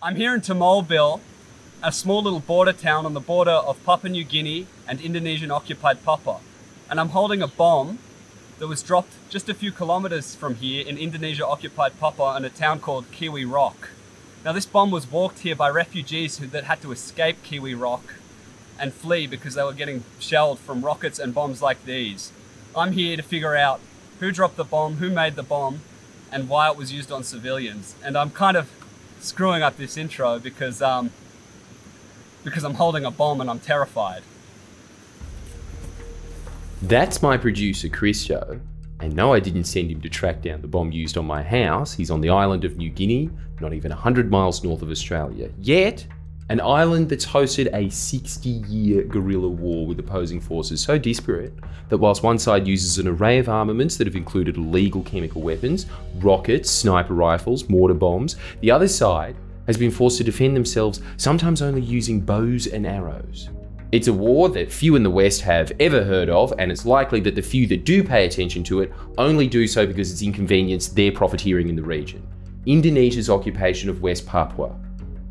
I'm here in Timolville, a small little border town on the border of Papua New Guinea and Indonesian-occupied Papua. And I'm holding a bomb that was dropped just a few kilometers from here in Indonesia-occupied Papua in a town called Kiwi Rock. Now this bomb was walked here by refugees that had to escape Kiwi Rock and flee because they were getting shelled from rockets and bombs like these. I'm here to figure out who dropped the bomb, who made the bomb, and why it was used on civilians. And I'm kind of screwing up this intro because I'm holding a bomb and I'm terrified. That's my producer, Christo. And no, I didn't send him to track down the bomb used on my house. He's on the island of New Guinea, not even 100 miles north of Australia. Yet, an island that's hosted a 60-year guerrilla war with opposing forces so disparate that whilst one side uses an array of armaments that have included illegal chemical weapons, rockets, sniper rifles, mortar bombs, the other side has been forced to defend themselves, sometimes only using bows and arrows. It's a war that few in the West have ever heard of, and it's likely that the few that do pay attention to it only do so because it's inconvenienced their profiteering in the region. Indonesia's occupation of West Papua.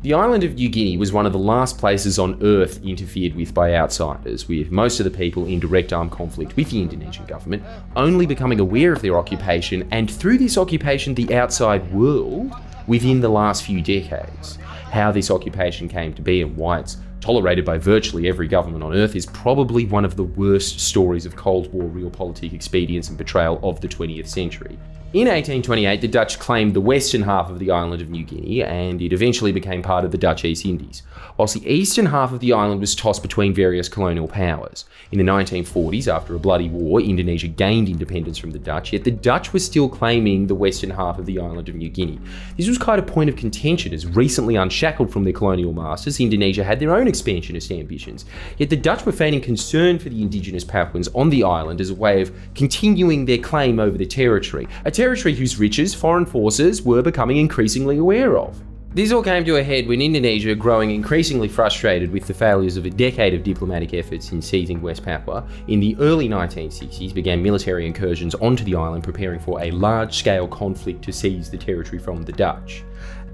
The island of New Guinea was one of the last places on Earth interfered with by outsiders, with most of the people in direct armed conflict with the Indonesian government only becoming aware of their occupation, and through this occupation the outside world, within the last few decades. How this occupation came to be and why it's tolerated by virtually every government on Earth is probably one of the worst stories of Cold War realpolitik expedience and betrayal of the 20th century. In 1828, the Dutch claimed the western half of the island of New Guinea, and it eventually became part of the Dutch East Indies, whilst the eastern half of the island was tossed between various colonial powers. In the 1940s, after a bloody war, Indonesia gained independence from the Dutch, yet the Dutch were still claiming the western half of the island of New Guinea. This was quite a point of contention, as recently unshackled from their colonial masters, Indonesia had their own expansionist ambitions, yet the Dutch were feigning concern for the indigenous Papuans on the island as a way of continuing their claim over the territory, a territory whose riches foreign forces were becoming increasingly aware of. This all came to a head when Indonesia, growing increasingly frustrated with the failures of a decade of diplomatic efforts in seizing West Papua, in the early 1960s began military incursions onto the island, preparing for a large-scale conflict to seize the territory from the Dutch.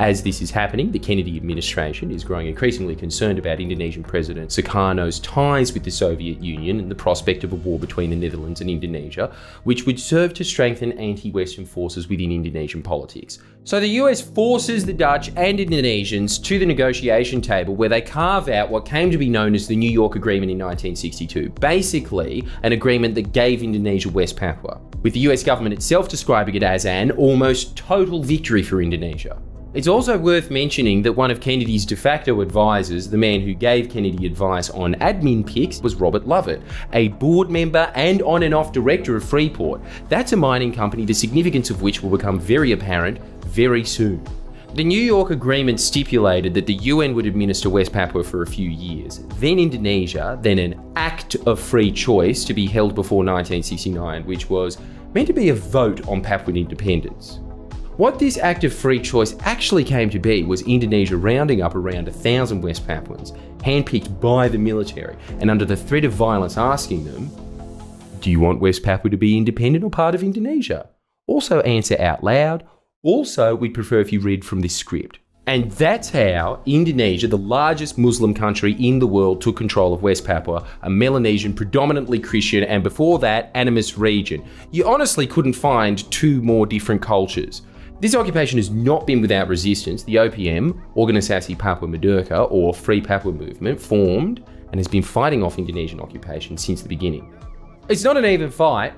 As this is happening, the Kennedy administration is growing increasingly concerned about Indonesian President Sukarno's ties with the Soviet Union and the prospect of a war between the Netherlands and Indonesia, which would serve to strengthen anti-Western forces within Indonesian politics. So the US forces the Dutch and Indonesians to the negotiation table, where they carve out what came to be known as the New York Agreement in 1962, basically an agreement that gave Indonesia West Papua, with the US government itself describing it as an almost total victory for Indonesia. It's also worth mentioning that one of Kennedy's de facto advisors, the man who gave Kennedy advice on admin picks, was Robert Lovett, a board member and on and off director of Freeport. That's a mining company, the significance of which will become very apparent very soon. The New York Agreement stipulated that the UN would administer West Papua for a few years, then Indonesia, then an Act of Free Choice to be held before 1969, which was meant to be a vote on Papuan independence. What this act of free choice actually came to be was Indonesia rounding up around 1,000 West Papuans, handpicked by the military, and under the threat of violence asking them, do you want West Papua to be independent or part of Indonesia? Also answer out loud. Also, we'd prefer if you read from this script. And that's how Indonesia, the largest Muslim country in the world, took control of West Papua, a Melanesian, predominantly Christian, and before that, animist region. You honestly couldn't find two more different cultures. This occupation has not been without resistance. The OPM, Organisasi Papua Merdeka, or Free Papua Movement, formed and has been fighting off Indonesian occupation since the beginning. It's not an even fight.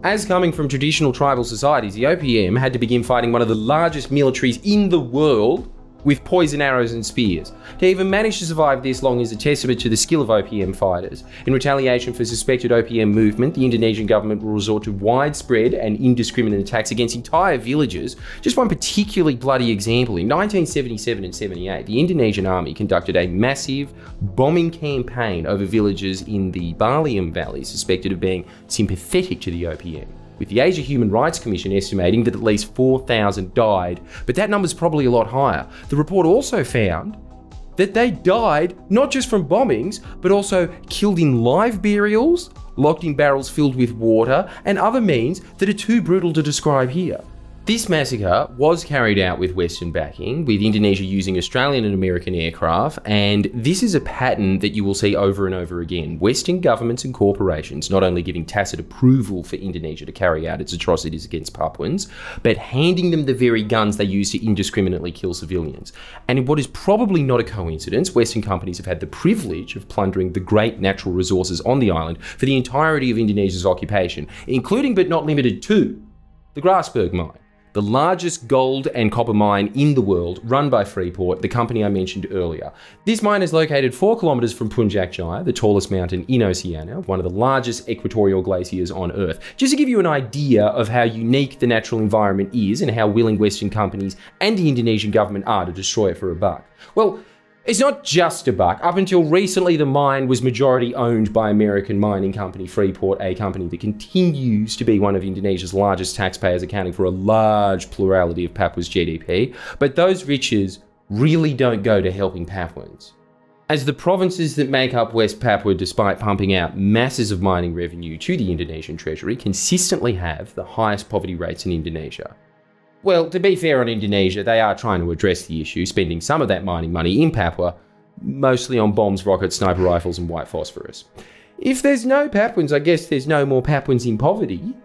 As coming from traditional tribal societies, the OPM had to begin fighting one of the largest militaries in the world with poison arrows and spears. To even manage to survive this long is a testament to the skill of OPM fighters. In retaliation for suspected OPM movement, the Indonesian government will resort to widespread and indiscriminate attacks against entire villages. Just one particularly bloody example, in 1977 and 78, the Indonesian army conducted a massive bombing campaign over villages in the Balium Valley suspected of being sympathetic to the OPM, with the Asia Human Rights Commission estimating that at least 4,000 died, but that number's probably a lot higher. The report also found that they died not just from bombings, but also killed in live burials, locked in barrels filled with water, and other means that are too brutal to describe here. This massacre was carried out with Western backing, with Indonesia using Australian and American aircraft, and this is a pattern that you will see over and over again. Western governments and corporations not only giving tacit approval for Indonesia to carry out its atrocities against Papuans, but handing them the very guns they use to indiscriminately kill civilians. And in what is probably not a coincidence, Western companies have had the privilege of plundering the great natural resources on the island for the entirety of Indonesia's occupation, including but not limited to the Grasberg mine, the largest gold and copper mine in the world, run by Freeport, the company I mentioned earlier. This mine is located 4 kilometers from Puncak Jaya, the tallest mountain in Oceania, one of the largest equatorial glaciers on Earth. Just to give you an idea of how unique the natural environment is and how willing Western companies and the Indonesian government are to destroy it for a buck. Well, it's not just a buck. Up until recently, the mine was majority owned by American mining company Freeport, a company that continues to be one of Indonesia's largest taxpayers, accounting for a large plurality of Papua's GDP. But those riches really don't go to helping Papuans, as the provinces that make up West Papua, despite pumping out masses of mining revenue to the Indonesian treasury, consistently have the highest poverty rates in Indonesia. Well, to be fair on Indonesia, they are trying to address the issue, spending some of that mining money in Papua, mostly on bombs, rockets, sniper rifles and white phosphorus. If there's no Papuans, I guess there's no more Papuans in poverty.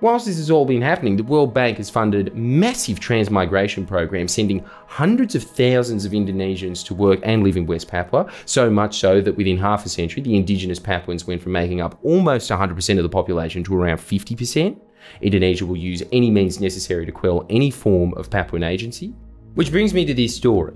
Whilst this has all been happening, the World Bank has funded massive transmigration programs, sending hundreds of thousands of Indonesians to work and live in West Papua, so much so that within half a century, the indigenous Papuans went from making up almost 100% of the population to around 50%. Indonesia will use any means necessary to quell any form of Papuan agency. Which brings me to this story.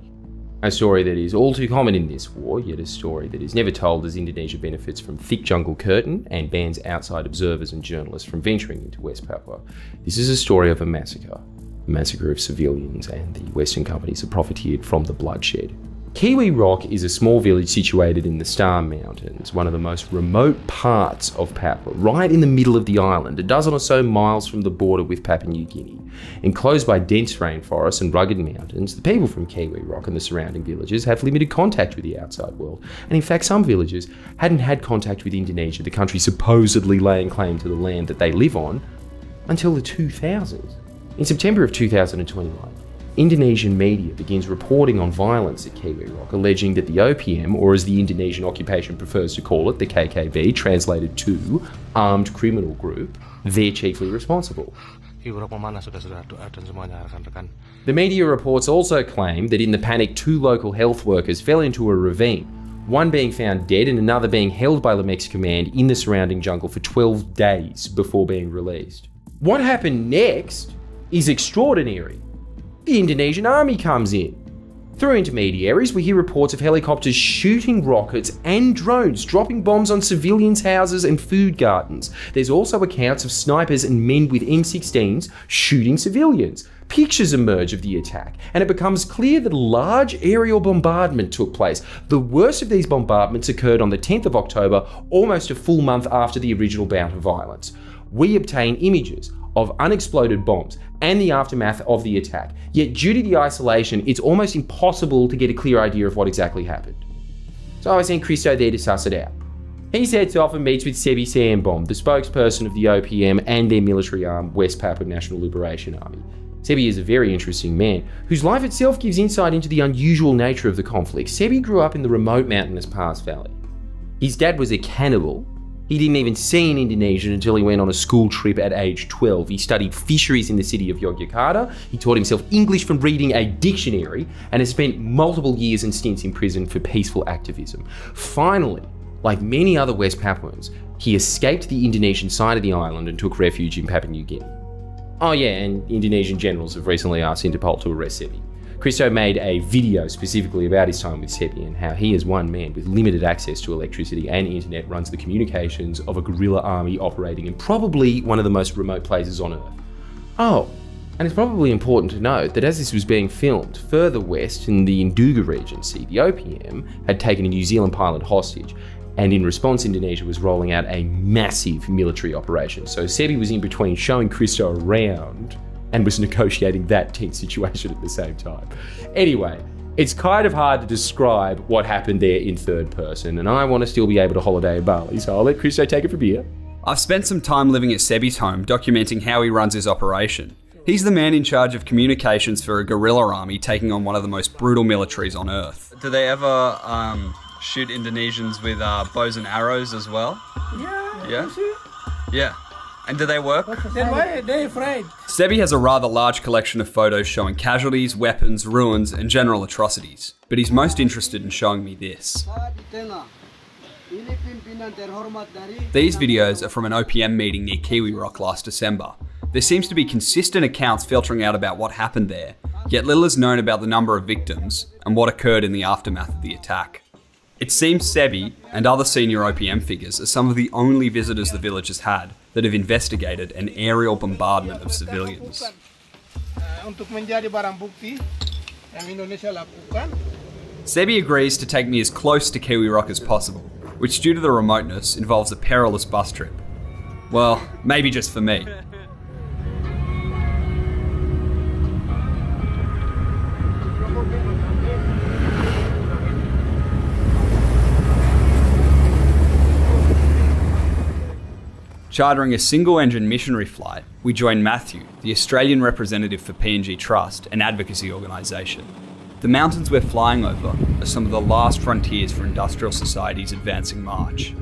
A story that is all too common in this war, yet a story that is never told, as Indonesia benefits from thick jungle curtain and bans outside observers and journalists from venturing into West Papua. This is a story of a massacre of civilians, and the Western companies have profiteered from the bloodshed. Kiwi Rock is a small village situated in the Star Mountains, one of the most remote parts of Papua, right in the middle of the island, a dozen or so miles from the border with Papua New Guinea. Enclosed by dense rainforests and rugged mountains, the people from Kiwi Rock and the surrounding villages have limited contact with the outside world, and in fact some villagers hadn't had contact with Indonesia, the country supposedly laying claim to the land that they live on, until the 2000s. In September of 2021, Indonesian media begins reporting on violence at Kiwi Rock, alleging that the OPM, or as the Indonesian occupation prefers to call it, the KKB, translated to Armed Criminal Group, they're chiefly responsible. The media reports also claim that in the panic, 2 local health workers fell into a ravine, one being found dead and another being held by Lamex Command in the surrounding jungle for 12 days before being released. What happened next is extraordinary. The Indonesian army comes in. Through intermediaries, we hear reports of helicopters shooting rockets and drones, dropping bombs on civilians' houses and food gardens. There's also accounts of snipers and men with M16s shooting civilians. Pictures emerge of the attack, and it becomes clear that a large aerial bombardment took place. The worst of these bombardments occurred on the 10th of October, almost a full month after the original bout of violence. We obtain images of unexploded bombs and the aftermath of the attack. Yet due to the isolation, it's almost impossible to get a clear idea of what exactly happened. So I sent Christo there to suss it out. He sets off and meets with Sebi Sambom, the spokesperson of the OPM and their military arm, West Papua National Liberation Army. Sebi is a very interesting man, whose life itself gives insight into the unusual nature of the conflict. Sebi grew up in the remote mountainous Pass Valley. His dad was a cannibal. He didn't even see an Indonesian until he went on a school trip at age 12. He studied fisheries in the city of Yogyakarta. He taught himself English from reading a dictionary and has spent multiple years and stints in prison for peaceful activism. Finally, like many other West Papuans, he escaped the Indonesian side of the island and took refuge in Papua New Guinea. Oh yeah, and Indonesian generals have recently asked Interpol to arrest Sebi. Christo made a video specifically about his time with Sebi and how he, as one man with limited access to electricity and internet, runs the communications of a guerrilla army operating in probably one of the most remote places on Earth. Oh, and it's probably important to note that as this was being filmed, further west in the Nduga Regency, the OPM had taken a New Zealand pilot hostage, and in response, Indonesia was rolling out a massive military operation. So Sebi was in between showing Christo around and was negotiating that tense situation at the same time. Anyway, it's kind of hard to describe what happened there in third person, and I want to still be able to holiday in Bali, so I'll let Christo take it from here. I've spent some time living at Sebi's home, documenting how he runs his operation. He's the man in charge of communications for a guerrilla army taking on one of the most brutal militaries on Earth. Do they ever shoot Indonesians with bows and arrows as well? Yeah? Yeah. And do they work? They're afraid. Sebi has a rather large collection of photos showing casualties, weapons, ruins, and general atrocities. But he's most interested in showing me this. These videos are from an OPM meeting near Kiwi Rock last December. There seems to be consistent accounts filtering out about what happened there, yet little is known about the number of victims and what occurred in the aftermath of the attack. It seems Sebi and other senior OPM figures are some of the only visitors the village has had that have investigated an aerial bombardment of civilians. Sebi agrees to take me as close to Kiwi Rock as possible, which due to the remoteness involves a perilous bus trip. Well, maybe just for me. Chartering a single-engine missionary flight, we join Matthew, the Australian representative for PNG Trust, an advocacy organisation. The mountains we're flying over are some of the last frontiers for industrial society's advancing march.